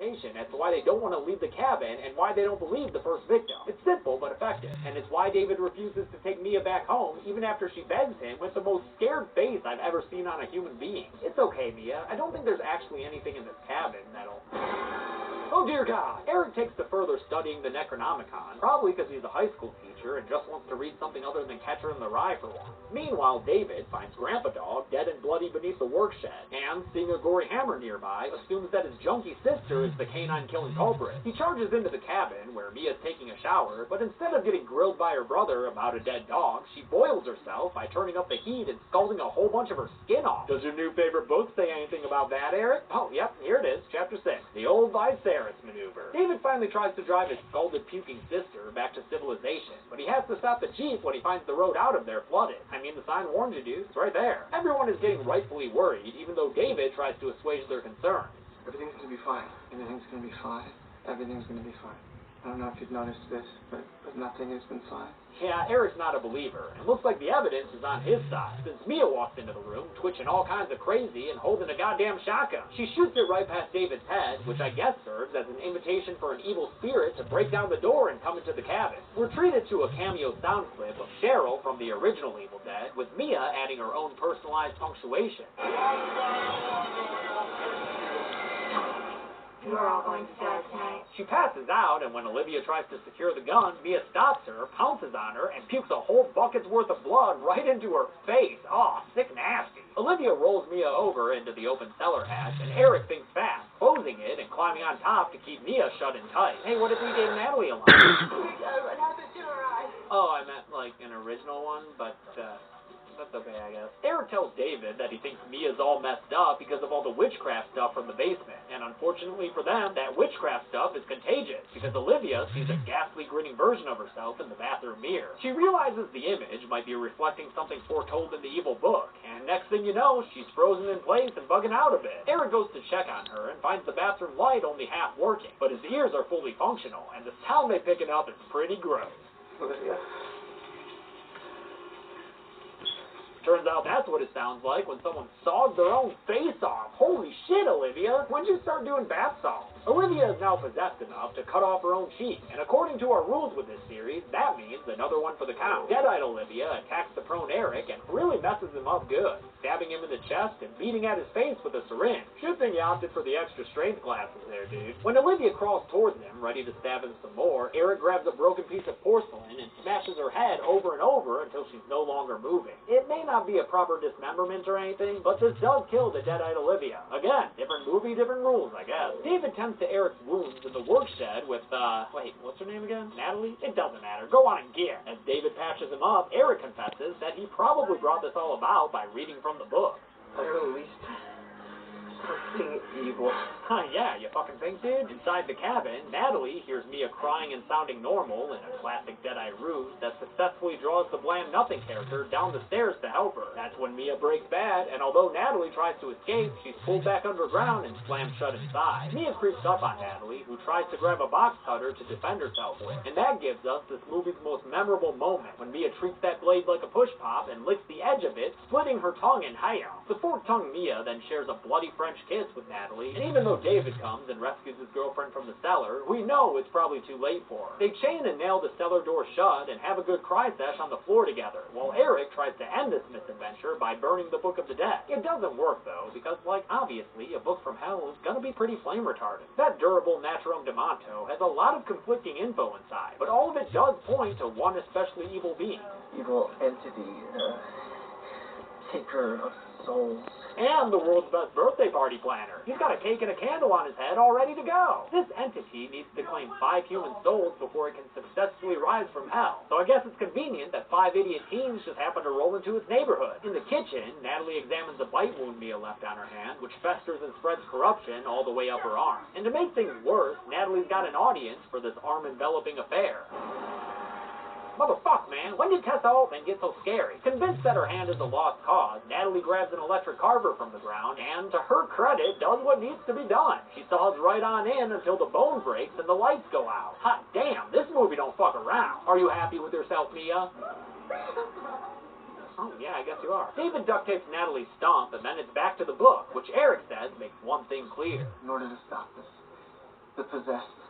explanation as to why they don't want to leave the cabin and why they don't believe the first victim. It's simple but effective, and it's why David refuses to take Mia back home even after she begs him with the most scared face I've ever seen on a human being. It's okay, Mia. I don't think there's actually anything in this cabin that'll... Oh dear God! Eric takes to further studying the Necronomicon, probably because he's a high school teacher and just wants to read something other than Catcher in the Rye for once. Meanwhile, David finds Grandpa Dog dead and bloody beneath the work shed, and, seeing a gory hammer nearby, assumes that his junkie sister is the canine-killing culprit. He charges into the cabin, where Mia's taking a shower, but instead of getting grilled by her brother about a dead dog, she boils herself by turning up the heat and scalding a whole bunch of her skin off. Does your new favorite book say anything about that, Eric? Oh, yep, here it is, Chapter 6, The Old Viserys Maneuver. David finally tries to drive his scalded, puking sister back to civilization, but he has to stop the jeep when he finds the road out of there flooded. I mean, the sign warned you, dude. It's right there. Everyone is getting rightfully worried, even though David tries to assuage their concerns. Everything's gonna be fine. Everything's gonna be fine. Everything's gonna be fine. I don't know if you've noticed this, but nothing has been fine. Yeah, Eric's not a believer, and looks like the evidence is on his side, since Mia walks into the room, twitching all kinds of crazy and holding a goddamn shotgun. She shoots it right past David's head, which I guess serves as an invitation for an evil spirit to break down the door and come into the cabin. We're treated to a cameo sound clip of Cheryl from the original Evil Dead, with Mia adding her own personalized punctuation. You are all going to die tonight. She passes out, and when Olivia tries to secure the gun, Mia stops her, pounces on her, and pukes a whole bucket's worth of blood right into her face. Aw, sick nasty. Olivia rolls Mia over into the open cellar hatch, and Eric thinks fast, closing it and climbing on top to keep Mia shut and tight. Hey, what if we gave Natalie a line? Oh my God, what happened to her eye? Oh, I meant like an original one, but that's okay, I guess. Eric tells David that he thinks Mia's all messed up because of all the witchcraft stuff from the basement, and unfortunately for them, that witchcraft stuff is contagious, because Olivia sees a ghastly grinning version of herself in the bathroom mirror. She realizes the image might be reflecting something foretold in the evil book, and next thing you know, she's frozen in place and bugging out a bit. Eric goes to check on her and finds the bathroom light only half working, but his ears are fully functional, and the sound they pick it up is pretty gross. Olivia. Turns out that's what it sounds like when someone saws their own face off. Holy shit, Olivia! When'd you start doing bath salts? Olivia is now possessed enough to cut off her own cheek, and according to our rules with this series, that means another one for the count. Deadite Olivia attacks the prone Eric and really messes him up good, stabbing him in the chest and beating at his face with a syringe. Good thing you opted for the extra strength glasses there, dude. When Olivia crawls towards him, ready to stab him some more, Eric grabs a broken piece of porcelain and smashes her head over and over until she's no longer moving. It may not be a proper dismemberment or anything, but this does kill the Deadite Olivia. Again, different movie, different rules, I guess. David tends to Eric's wounds in the work shed with, wait, what's her name again? Natalie? It doesn't matter. Go on and get. As David patches him up, Eric confesses that he probably brought this all about by reading from the book. At least something evil. Yeah, you fucking think, dude? Inside the cabin, Natalie hears Mia crying and sounding normal in a classic Deadeye ruse that successfully draws the bland nothing character down the stairs to help her. That's when Mia breaks bad, and although Natalie tries to escape, she's pulled back underground and slammed shut inside. Mia creeps up on Natalie, who tries to grab a box cutter to defend herself with. And that gives us this movie's most memorable moment, when Mia treats that blade like a push pop and licks the edge of it, splitting her tongue in half. The fork-tongued Mia then shares a bloody French kiss with Natalie, and even though David comes and rescues his girlfriend from the cellar, we know it's probably too late for her. They chain and nail the cellar door shut and have a good cry sesh on the floor together, while Eric tries to end this misadventure by burning the Book of the Dead. It doesn't work though, because like obviously a book from hell is gonna be pretty flame retardant. That durable Naturom Demonto has a lot of conflicting info inside, but all of it does point to one especially evil being. Evil entity, taker of souls. And the world's best birthday party planner. He's got a cake and a candle on his head all ready to go. This entity needs to claim 5 human souls before it can successfully rise from hell. So I guess it's convenient that 5 idiot teens just happen to roll into its neighborhood. In the kitchen, Natalie examines a bite wound Mia left on her hand, which festers and spreads corruption all the way up her arm. And to make things worse, Natalie's got an audience for this arm-enveloping affair. Motherfuck, man, when did Tessa Altman get so scary? Convinced that her hand is a lost cause, Natalie grabs an electric carver from the ground and, to her credit, does what needs to be done. She saws right on in until the bone breaks and the lights go out. Hot damn, this movie don't fuck around. Are you happy with yourself, Mia? Oh, yeah, I guess you are. David duct tapes Natalie's stump, and then it's back to the book, which Eric says makes one thing clear. In order to stop this, The possessed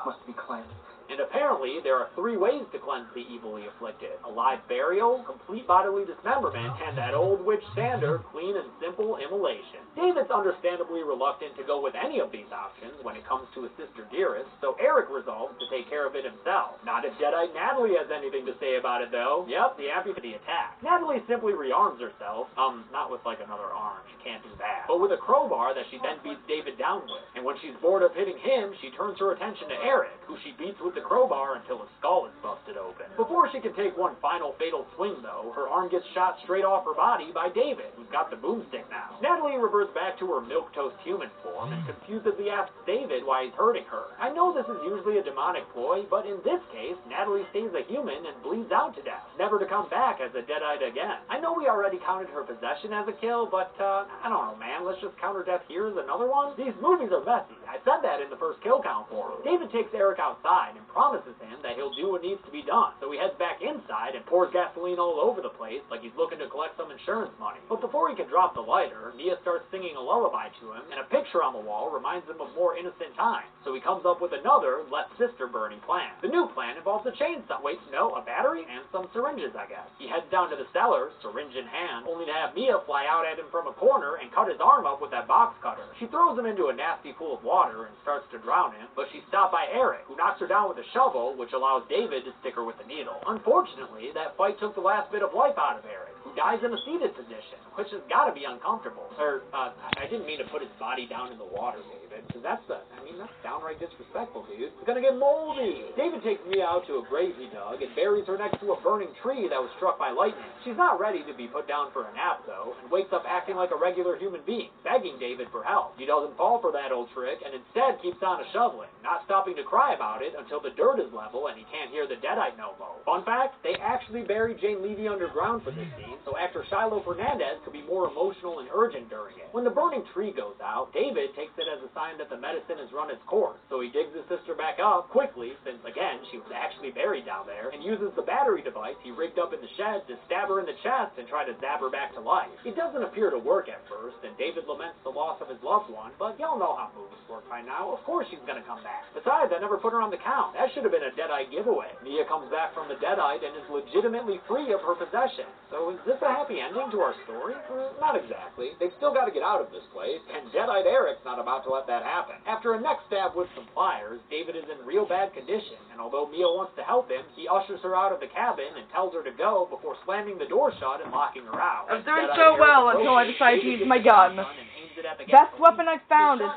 must be cleansed. And apparently, there are 3 ways to cleanse the evilly afflicted. A live burial, complete bodily dismemberment, and that old witch standard, clean and simple immolation. David's understandably reluctant to go with any of these options when it comes to his sister Dearest, so Eric resolves to take care of it himself. Not if Deadite Natalie has anything to say about it, though. Yep, the amputee attack. Natalie simply rearms herself. Not with like another arm, she can't do that. But with a crowbar that she then beats David down with. And when she's bored of hitting him, she turns her attention to Eric, who she beats with the crowbar until his skull is busted open. Before she can take one final fatal swing, though, her arm gets shot straight off her body by David, who's got the boomstick now. Natalie reverts back to her milquetoast human form and confusedly asks David why he's hurting her. I know this is usually a demonic ploy, but in this case, Natalie stays a human and bleeds out to death, never to come back as a Deadite again. I know we already counted her possession as a kill, but I don't know, man. Let's just count her death here as another one? These movies are messy. I said that in the first kill count for him. David takes Eric outside and promises him that he'll do what needs to be done. So he heads back inside and pours gasoline all over the place like he's looking to collect some insurance money. But before he can drop the lighter, Mia starts singing a lullaby to him, and a picture on the wall reminds him of more innocent times. So he comes up with another, less sister-burning plan. The new plan involves a chainsaw. Wait, no, a battery? And some syringes, I guess. He heads down to the cellar, syringe in hand, only to have Mia fly out at him from a corner and cut his arm up with that box cutter. She throws him into a nasty pool of water and starts to drown him, but she's stopped by Eric, who knocks her down with a shovel, which allows David to stick her with the needle. Unfortunately, that fight took the last bit of life out of Eric, who dies in a seated position, which has got to be uncomfortable. I didn't mean to put his body down in the water, David, because that's downright disrespectful, dude. It's gonna get moldy. David takes Mia out to a grave he dug and buries her next to a burning tree that was struck by lightning. She's not ready to be put down for a nap, though, and wakes up acting like a regular human being, begging David for help. He doesn't fall for that old trick and instead keeps on shoveling, not stopping to cry about it until the dirt is level and he can't hear the Deadite no more. Fun fact, they actually buried Jane Levy underground for this scene, so actor Shiloh Fernandez could be more emotional and urgent during it. When the burning tree goes out, David takes it as a sign that the medicine has run its course, so he digs his sister back up quickly, since again, she was actually buried down there, and uses the battery device he rigged up in the shed to stab her in the chest and try to zap her back to life. It doesn't appear to work at first, and David laments the loss of his loved one, but y'all know how movies work by now. Of course she's gonna come back. Besides, I never put her on the count. That should have been a Deadite giveaway. Mia comes back from the Deadite and is legitimately free of her possession. So is this a happy ending to our story? Not exactly. They've still got to get out of this place, and Deadite Eric's not about to let that happen. After a neck stab with some pliers, David is in real bad condition, and although Mia wants to help him, he ushers her out of the cabin and tells her to go before slamming the door shut and locking her out. I was doing so well until I decided to use my gun. Best weapon I found is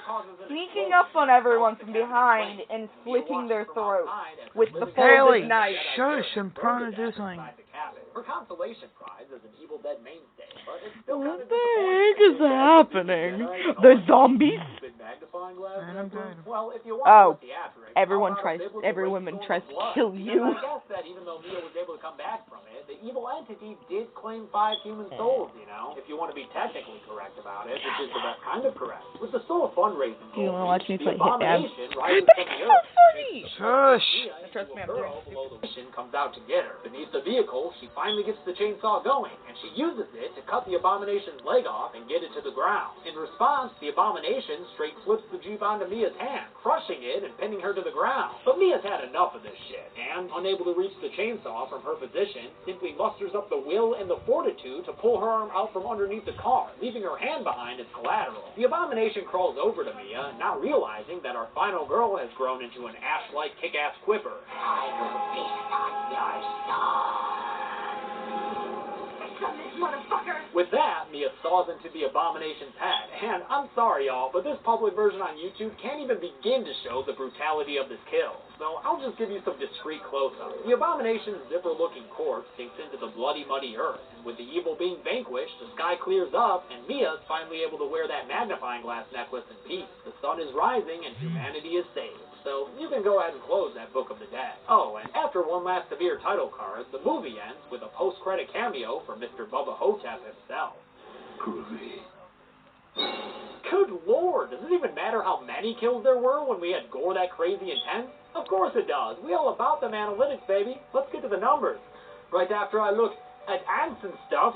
sneaking up on everyone from behind and slitting their throats with the folded knife. Shush, I'm trying to do something. Her consolation prize is an Evil Dead mainstay, but it's still What the heck is happening? The zombies? Well, if you Oh, want theatrics, every woman tries to kill you. I guess that even though Mia was able to come back from it, the evil entity did claim 5 human souls, you know, if you want to be technically correct about it, which is the best kind of correct. With the soul fundraising Do you want to watch me play the Hitman? abomination rises from the earth. Shush. Trust me, I'm Girl below the mission comes out to get her. Beneath the vehicle, she finally gets the chainsaw going, and she uses it to cut the abomination's leg off and get it to the ground. In response, the abomination straight flips the Jeep onto Mia's hand, crushing it and pinning her to the ground. But Mia's had enough of this shit, and, unable to reach the chainsaw from her position, simply musters up the will and the fortitude to pull her arm out from underneath the car, leaving her hand behind as collateral. The abomination crawls over to Mia, not realizing that our final girl has grown into an ash-like kick-ass quipper. I will feast on your soul. Son, this motherfucker. With that, Mia saws into the abomination's head, and I'm sorry y'all, but this public version on YouTube can't even begin to show the brutality of this kill, so I'll just give you some discreet close-ups. The abomination's zipper-looking corpse sinks into the bloody, muddy earth, and with the evil being vanquished, the sky clears up, and Mia's finally able to wear that magnifying glass necklace in peace. The sun is rising, and humanity is saved. So you can go ahead and close that Book of the Dead. Oh, and after one last severe title card, the movie ends with a post-credit cameo from Mr. Bubba Hotep himself. Groovy. Good lord, does it even matter how many kills there were when we had gore that crazy intense? Of course it does. We all about them analytics, baby. Let's get to the numbers. Right after I look at ants and stuff.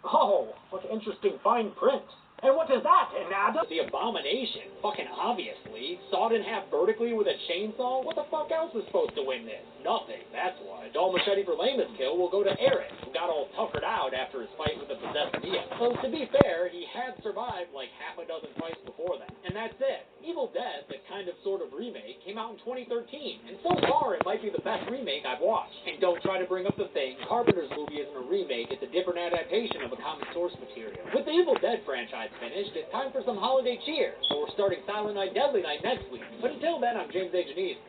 Oh, what interesting fine print. And what does that, Nada? The Abomination, fucking obviously. Sawed in half vertically with a chainsaw? What the fuck else is supposed to win this? Nothing, that's why. Dull machete for lamest kill will go to Eric, who got all tuckered out after his fight with the possessed Mia. So to be fair, he had survived like half a dozen fights before that. And that's it. Evil Dead, the kind of sort of remake, came out in 2013. And so far, it might be the best remake I've watched. And don't try to bring up the thing, Carpenter's movie isn't a remake, it's a different adaptation of a common source material. With the Evil Dead franchise finished, it's time for some holiday cheer. So we're starting Silent Night, Deadly Night next week. But until then, I'm James A. Janice.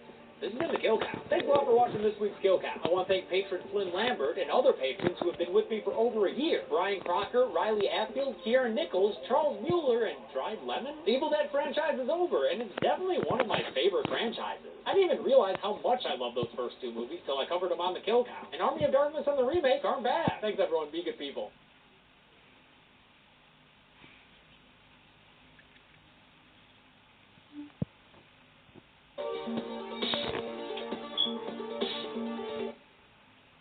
This has been the Kill Count. Thanks a lot for watching this week's Kill Count. I want to thank patron Flynn Lambert and other patrons who have been with me for over a year. Brian Crocker, Riley Atfield, Kieran Nichols, Charles Mueller, and Dried Lemon. The Evil Dead franchise is over, and it's definitely one of my favorite franchises. I didn't even realize how much I love those first two movies till I covered them on the Kill Count. And Army of Darkness and the remake aren't bad. Thanks everyone, be good people.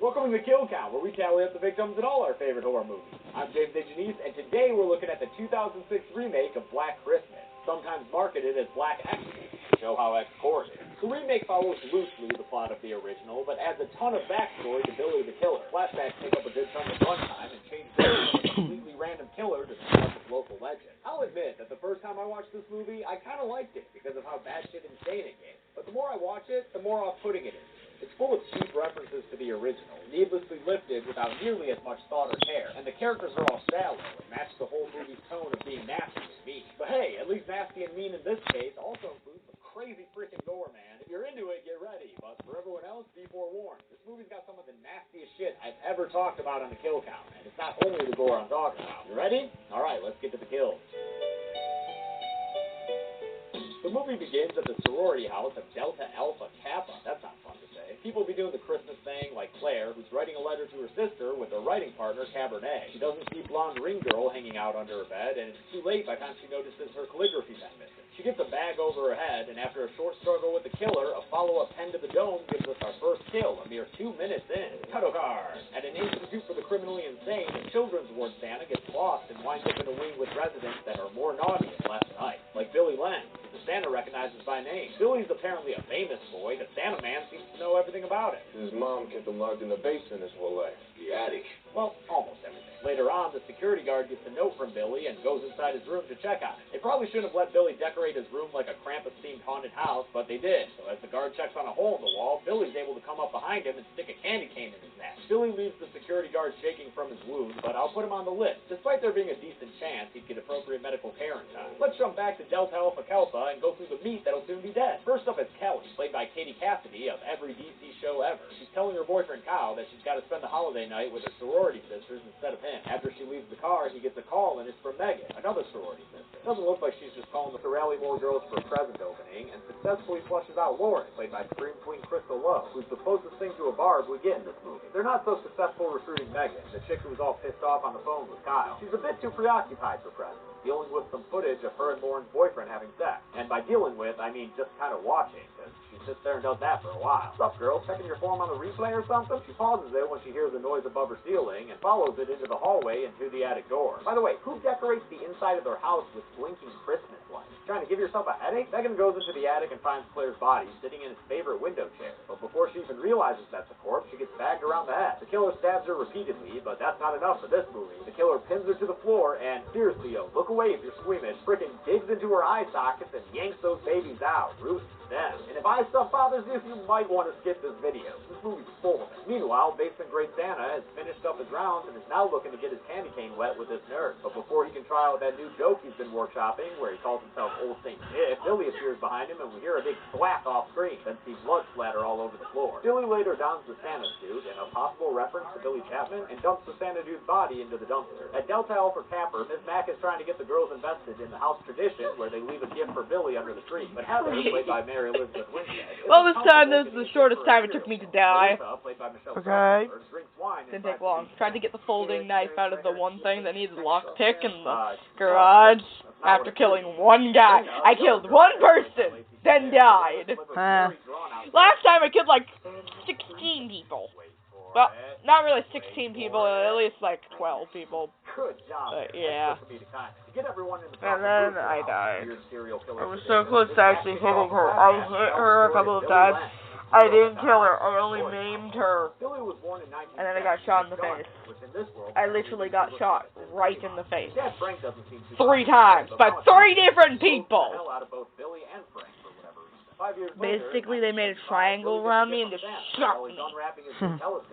Welcome to the Kill Count, where we tally up the victims in all our favorite horror movies. I'm James A. Janice, and today we're looking at the 2006 remake of Black Christmas, sometimes marketed as Black Xmas, to show how X-core is. The remake follows loosely the plot of the original, but adds a ton of backstory to Billy the Killer. Flashbacks take up a good chunk of runtime and change Billy from a completely random killer to some local legend. I'll admit that the first time I watched this movie, I kind of liked it because of how batshit insane it gets. But the more I watch it, the more off-putting it is. It's full of cheap references to the original, needlessly lifted without nearly as much thought or care, and the characters are all shallow and match the whole movie's tone of being nasty and mean. But hey, at least nasty and mean in this case also includes some crazy freaking gore, man. If you're into it, get ready, but for everyone else, be forewarned. This movie's got some of the nastiest shit I've ever talked about on the Kill Count, and it's not only the gore I'm talking about. You ready? Alright, let's get to the kills. The movie begins at the sorority house of Delta Alpha Kappa. That's not fun to say. People be doing the Christmas thing, like Claire, who's writing a letter to her sister with her writing partner, Cabernet. She doesn't see blonde ring girl hanging out under her bed, and it's too late by the time she notices her calligraphy pen missing. She gets a bag over her head, and after a short struggle with the killer, a follow-up pen to the dome gives us our first kill, a mere 2 minutes in. Title card. At an institute for the criminally insane, a children's ward Santa gets lost and winds up in a wing with residents that are more naughty than last night, like Billy Lenz, who the Santa recognizes by name. Billy's apparently a famous boy. The Santa man seems to know everything about it. His mom kept him locked in the basement his whole life. The attic. Well, almost everything. Later on, the security guard gets a note from Billy and goes inside his room to check on it. They probably shouldn't have let Billy decorate his room like a Krampus-themed haunted house, but they did. So as the guard checks on a hole in the wall, Billy's able to come up behind him and stick a candy cane in his neck. Billy leaves the security guard shaking from his wound, but I'll put him on the list. Despite there being a decent chance he'd get appropriate medical care in time. Let's jump back to Delta Alpha Kappa and go through the meat that'll soon be dead. First up is Kelly, played by Katie Cassidy of every DC show ever. She's telling her boyfriend Kyle that she's got to spend the holiday night with her sorority sisters instead of him. After she leaves the car, he gets a call, and it's from Megan, another sorority sister. Doesn't look like she's just calling to rally more girls for a present opening, and successfully flushes out Lauren, played by Scream Queen Crystal Lowe, who's the closest thing to a Barb we get in this movie. They're not so successful recruiting Megan, the chick who was all pissed off on the phone with Kyle. She's a bit too preoccupied for presents, dealing with some footage of her and Lauren's boyfriend having sex. And by dealing with, I mean just kind of watching, because she sits there and does that for a while. What's up, girl? Checking your form on the replay or something? She pauses it when she hears a noise above her ceiling and follows it into the hallway and to the attic door. By the way, who decorates the inside of their house with blinking Christmas lights? Trying to give yourself a headache? Megan goes into the attic and finds Claire's body sitting in his favorite window chair. But before she even realizes that's a corpse, she gets bagged around the head. The killer stabs her repeatedly, but that's not enough for this movie. The killer pins her to the floor and, seriously, yo, look away if you're squeamish, frickin' digs into her eye sockets and yanks those babies out. Roots them. And if eye stuff bothers you, you might want to skip this video. This movie's full of it. Meanwhile, Basement Great Santa has finished up his rounds and is now looking to get his candy cane wet with this nerd. But before he can try out that new joke he's been workshopping, where he calls himself Old St. Nick, Billy appears behind him and we hear a big thwack off screen, then see blood splatter all over the floor. Billy later dons the Santa suit and a possible reference to Billy Chapman and dumps the Santa dude's body into the dumpster. At Delta Alpha Kappa, Ms. Mack is trying to get the girls invested in the house tradition where they leave a gift for Billy under the tree. But Heather, played by Mary Elizabeth Winstead, well, this time this is the shortest time it took me to die. Okay. Didn't take long. Tried to get the folding knife out of the one thing that needed lockpick in the garage. After killing one guy. I killed one person, then died. Last time I killed like 16 people. Well, not really 16 people, at least like 12 people. Good job. But yeah. To get everyone in the And then I died. weird serial killer I was so close to actually hitting her. I flashback hit tells her a the couple story of times. Billy Lynch. I didn't kill her, I only maimed her. Billy was born in 1970, And then I got shot in the face. which in this world, I literally got shot right in the face. Dad Frank doesn't seem too 3 times, by 3 different people! The hell out of both Billy and Frank for whatever reason. 5 years Basically, later, they made a triangle around me and just shot me.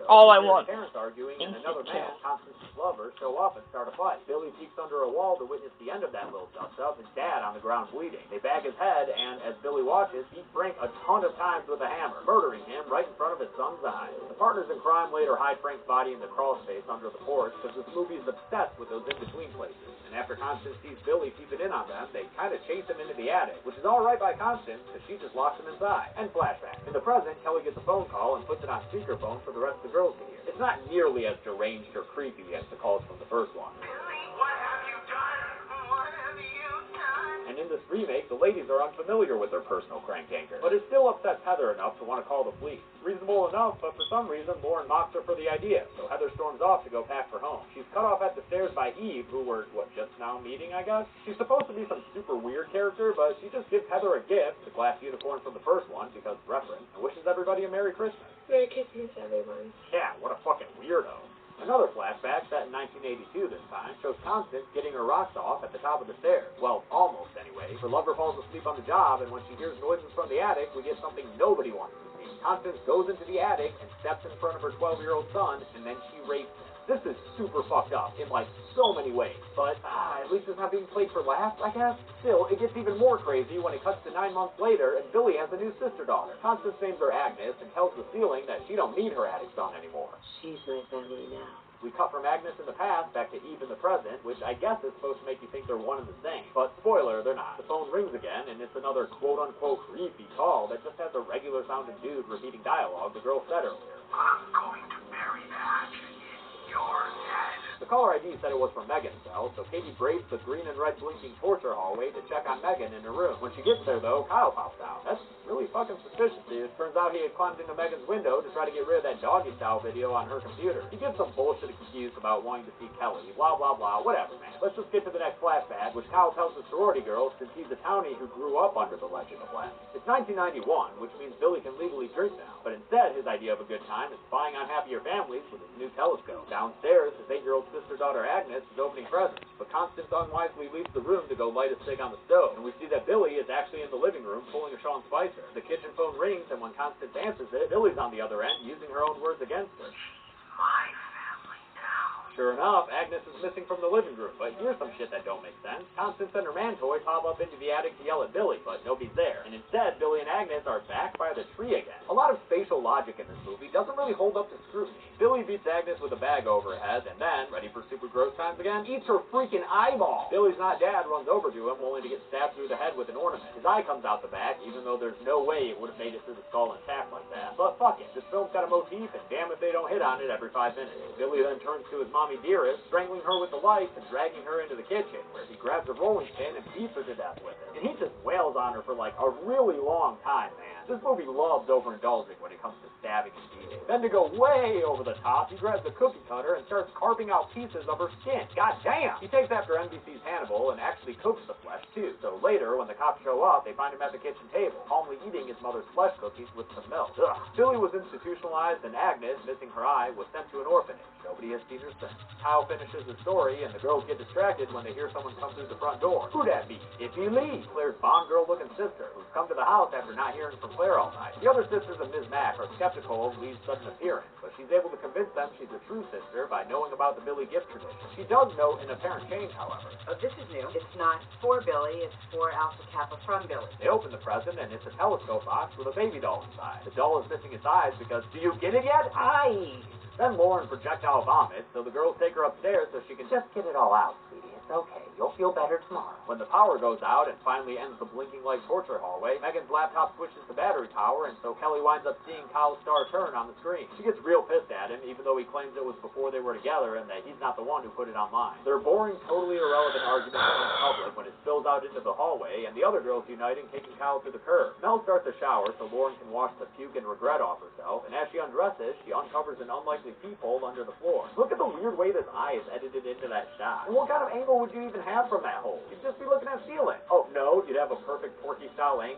All I want. Parents arguing, and another Instant man, kill. Constance's lover, show up and start a fight. Billy peeks under a wall to witness the end of that little dust-up, his dad on the ground bleeding. They bag his head, and as Billy watches, beat Frank a ton of times with a hammer, murdering him right in front of his son's eyes. The partners in crime later hide Frank's body in the crawl space under the porch, because this movie is obsessed with those in-between places. And after Constance sees Billy peeping in on them, they kind of chase him into the attic, which is alright by Constance, because she just locks him inside. And flashback. In the present, Kelly gets a phone call and puts it on speakerphone for the rest of the girls to hear. It's not nearly as deranged or creepy as the calls from the first one. What have you done? What have you done? And in this remake, the ladies are unfamiliar with their personal crank anchor, but it still upsets Heather enough to want to call the police. Reasonable enough, but for some reason, Lauren mocks her for the idea, so Heather storms off to go pack for home. She's cut off at the stairs by Eve, who we're, just now meeting, I guess? She's supposed to be some super weird character, but she just gives Heather a gift, the glass unicorn from the first one, because reference, and wishes everybody a Merry Christmas. Merry Christmas, everyone. Yeah, what a fucking weirdo. Another flashback, set in 1982 this time, shows Constance getting her rocks off at the top of the stairs. Well, almost anyway. Her lover falls asleep on the job, and when she hears noises from the attic, we get something nobody wants to see. Constance goes into the attic and steps in front of her 12-year-old son, and then she rapes him. This is super fucked up in, like, so many ways. But, at least it's not being played for laughs, I guess. Still, it gets even more crazy when it cuts to 9 months later and Billy has a new sister daughter. Constance names her Agnes and tells the ceiling that she don't need her attic son anymore. She's my family now. We cut from Agnes in the past back to Eve in the present, which I guess is supposed to make you think they're one and the same. But spoiler, they're not. The phone rings again, and it's another quote-unquote creepy call that just has a regular-sounding dude repeating dialogue the girl said earlier. I'm going to bury that in your head. The caller ID said it was from Megan's cell, so Katie braves the green and red blinking torture hallway to check on Megan in her room. When she gets there, though, Kyle pops out. That's really fucking suspicious, dude. Turns out he had climbed into Megan's window to try to get rid of that doggy-style video on her computer. He gives some bullshit excuse about wanting to see Kelly, blah, blah, blah, whatever, man. Let's just get to the next flashback, which Kyle tells the sorority girls since he's a townie who grew up under the legend of Len. It's 1991, which means Billy can legally drink now, but instead, his idea of a good time is spying on happier families with his new telescope. Downstairs, his 8-year-old sister-daughter Agnes is opening presents, but Constance unwisely leaves the room to go light a cig on the stove, and we see that Billy is actually in the living room pulling a Sean Spicer. The kitchen phone rings, and when Constance answers it, Billy's on the other end using her own words against her. My family now. Sure enough, Agnes is missing from the living room, but here's some shit that don't make sense. Constance and her man toy pop up into the attic to yell at Billy, but nobody's there. And instead, Billy and Agnes are back by the tree again. A lot of spatial logic in this movie doesn't really hold up to scrutiny. Billy beats Agnes with a bag over her head, and then, ready for super gross times again, eats her freaking eyeball. Billy's not dad runs over to him, only to get stabbed through the head with an ornament. His eye comes out the back, even though there's no way it would have made it through the skull intact like that. But fuck it, this film's got a motif, and damn if they don't hit on it every 5 minutes. Billy then turns to his mommy dearest, strangling her with the lights and dragging her into the kitchen, where he grabs a rolling pin and beats her to death with it. And he just wails on her for like a really long time, man. This movie loves overindulging when it comes to stabbing and beating. Then to go way over the top, he grabs a cookie cutter and starts carving out pieces of her skin. God damn! He takes after NBC's Hannibal and actually cooks the flesh too. So later, when the cops show up, they find him at the kitchen table, calmly eating his mother's flesh cookies with some milk. Ugh. Billy was institutionalized, and Agnes, missing her eye, was sent to an orphanage. Nobody has seen her since. Kyle finishes the story, and the girls get distracted when they hear someone come through the front door. Who'd that be? Iffy Lee, Claire's Bond girl-looking sister, who's come to the house after not hearing from Claire all night. The other sisters of Ms. Mack are skeptical of Lee's sudden appearance, but she's able to convince them she's a true sister by knowing about the Billy gift tradition. She does note an apparent change, however. Oh, this is new. It's not for Billy, it's for Alpha Kappa from Billy. They open the present, and it's a telescope box with a baby doll inside. The doll is missing its eyes because, do you get it yet? Eyes! Then Lauren projectile vomits, so the girls take her upstairs so she can just get it all out, sweetie. It's okay. You'll feel better tomorrow. When the power goes out and finally ends the blinking light torture hallway, Megan's laptop switches to battery power, and so Kelly winds up seeing Kyle's star turn on the screen. She gets real pissed at him, even though he claims it was before they were together and that he's not the one who put it online. Their boring, totally irrelevant argument in public when it spills out into the hallway, and the other girls unite in kicking Kyle to the curb. Mel starts a shower so Lauren can wash the puke and regret off herself, and as she undresses, she uncovers an unlikely peephole under the floor. Look at the weird way this eye is edited into that shot. And what kind of angle would you even have from that hole? You'd just be looking at ceiling. Oh, no, you'd have a perfect Porky-style angle